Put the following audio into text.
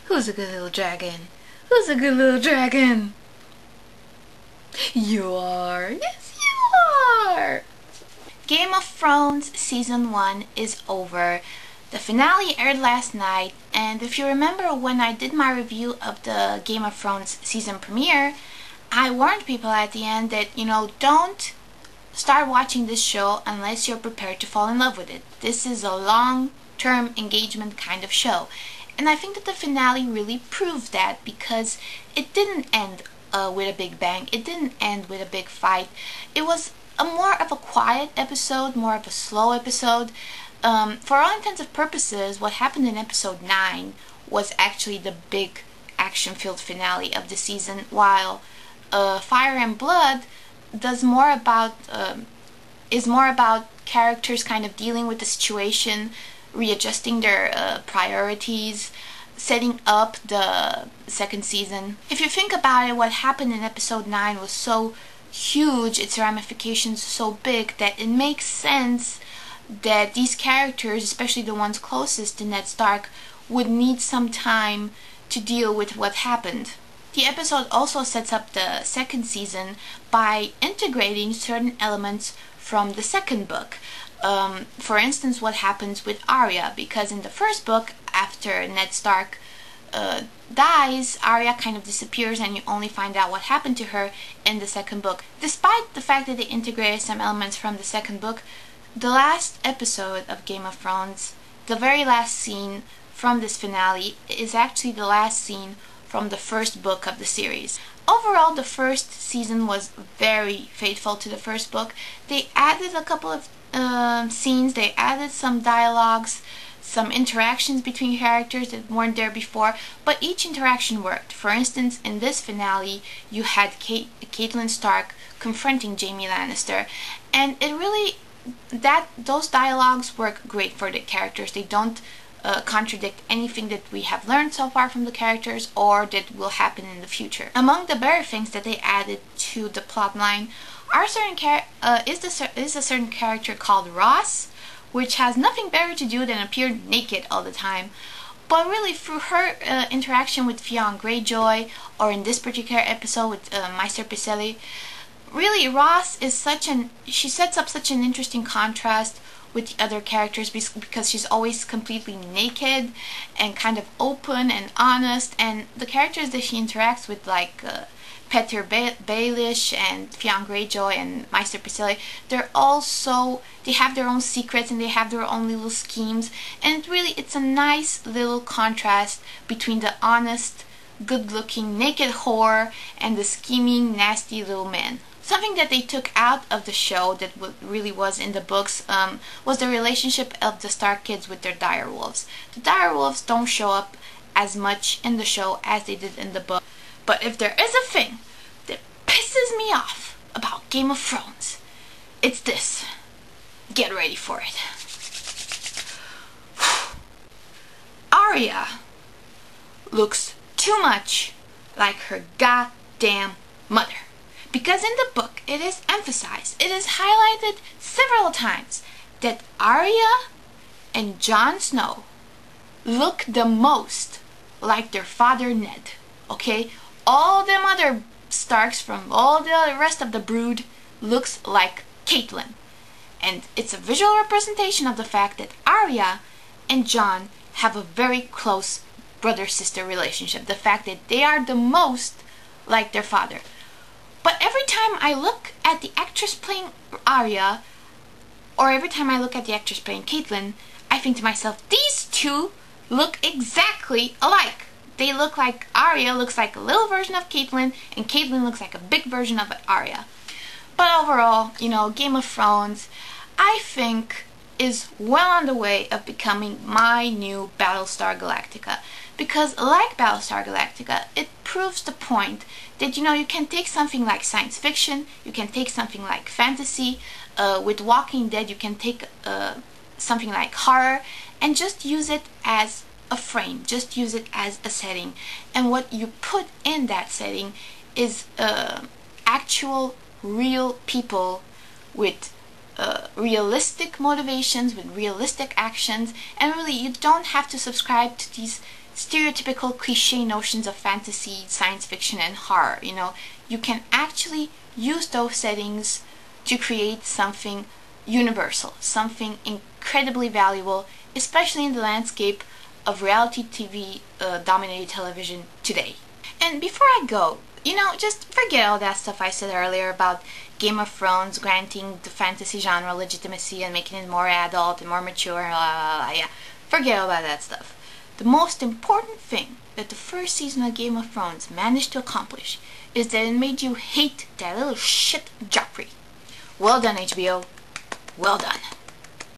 Who's a good little dragon? Who's a good little dragon? You are. Yes, you are. Game of Thrones Season 1 is over. The finale aired last night, and if you remember when I did my review of the Game of Thrones season premiere, I warned people at the end that, don't start watching this show unless you're prepared to fall in love with it. This is a long-term engagement kind of show. And I think that the finale really proved that, because it didn't end with a big bang. It didn't end with a big fight. It was more of a quiet episode, more of a slow episode. For all intents and purposes, what happened in episode 9 was actually the big action-filled finale of the season, while Fire and Blood is more about characters kind of dealing with the situation, readjusting their priorities, setting up the second season. If you think about it, what happened in episode 9 was so huge, its ramifications so big, that it makes sense that these characters, especially the ones closest to Ned Stark, would need some time to deal with what happened. The episode also sets up the second season by integrating certain elements from the second book. For instance, what happens with Arya, because in the first book, after Ned Stark dies, Arya kind of disappears and you only find out what happened to her in the second book. Despite the fact that they integrated some elements from the second book, the last episode of Game of Thrones, the very last scene from this finale, is actually the last scene from the first book of the series. Overall, the first season was very faithful to the first book. They added a couple of scenes, they added some dialogues, some interactions between characters that weren't there before, but each interaction worked. For instance, in this finale, you had Catelyn Stark confronting Jaime Lannister, and it really, those dialogues work great for the characters. They don't contradict anything that we have learned so far from the characters or that will happen in the future. Among the better things that they added to the plotline is a certain character called Ross, which has nothing better to do than appear naked all the time. But really, through her interaction with Theon Greyjoy, or in this particular episode with Maester Pycelle, really Ross is she sets up such an interesting contrast with the other characters, because she's always completely naked and kind of open and honest, and the characters that she interacts with, like Petyr Baelish and Theon Greyjoy and Maester Pycelle, they have their own secrets and they have their own little schemes, and it's a nice little contrast between the honest, good-looking naked whore and the scheming, nasty little man. Something that they took out of the show that really was in the books was the relationship of the Stark kids with their direwolves. The direwolves don't show up as much in the show as they did in the book. But if there is a thing that pisses me off about Game of Thrones, it's this. Get ready for it. Arya looks too much like her goddamn mother. Because in the book, it is emphasized, it is highlighted several times, that Arya and Jon Snow look the most like their father Ned, okay? All them other Starks from all the rest of the brood looks like Catelyn. And it's a visual representation of the fact that Arya and Jon have a very close brother-sister relationship. The fact that they are the most like their father. But every time I look at the actress playing Arya, or every time I look at the actress playing Catelyn, I think to myself, these two look exactly alike. They look like Arya looks like a little version of Catelyn, and Catelyn looks like a big version of Arya. But overall, Game of Thrones, I think, is well on the way of becoming my new Battlestar Galactica. Because like Battlestar Galactica, it proves the point that, you can take something like science fiction, you can take something like fantasy, with Walking Dead you can take something like horror, and just use it as a frame, just use it as a setting. And what you put in that setting is actual, real people with realistic motivations, with realistic actions, and really you don't have to subscribe to these stereotypical cliche notions of fantasy, science fiction, and horror. You can actually use those settings to create something universal, something incredibly valuable, especially in the landscape of reality TV dominated television today. And before I go, just forget all that stuff I said earlier about Game of Thrones granting the fantasy genre legitimacy and making it more adult and more mature and blah, blah, blah. Yeah, forget all about that stuff. The most important thing that the first season of Game of Thrones managed to accomplish is that it made you hate that little shit Joffrey. Well done, HBO. Well done.